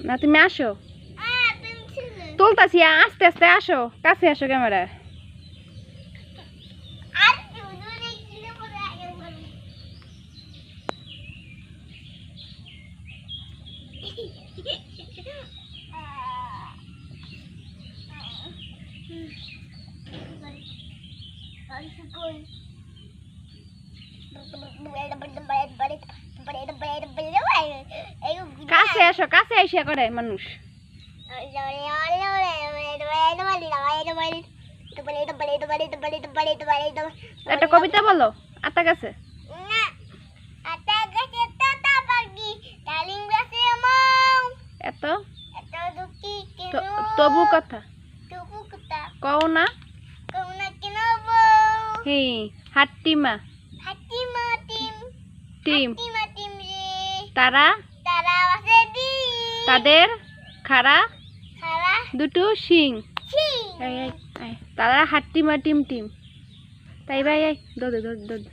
না তুমি আসো তুলতাছি আস্তে আস্তে আসো কাছে আসো ক্যামেরা কাছে আসো কাছে আইসা করে মানুষ একটা কবিতা বলো আতা গাছে এত তবু কথা কও না হি হাট্টিমা টিম তারা তাদের খাড়া দুটো শিং তারা হাট্টিমা টিম টিম তাই ভাই দৌড় দৌড় দৌড়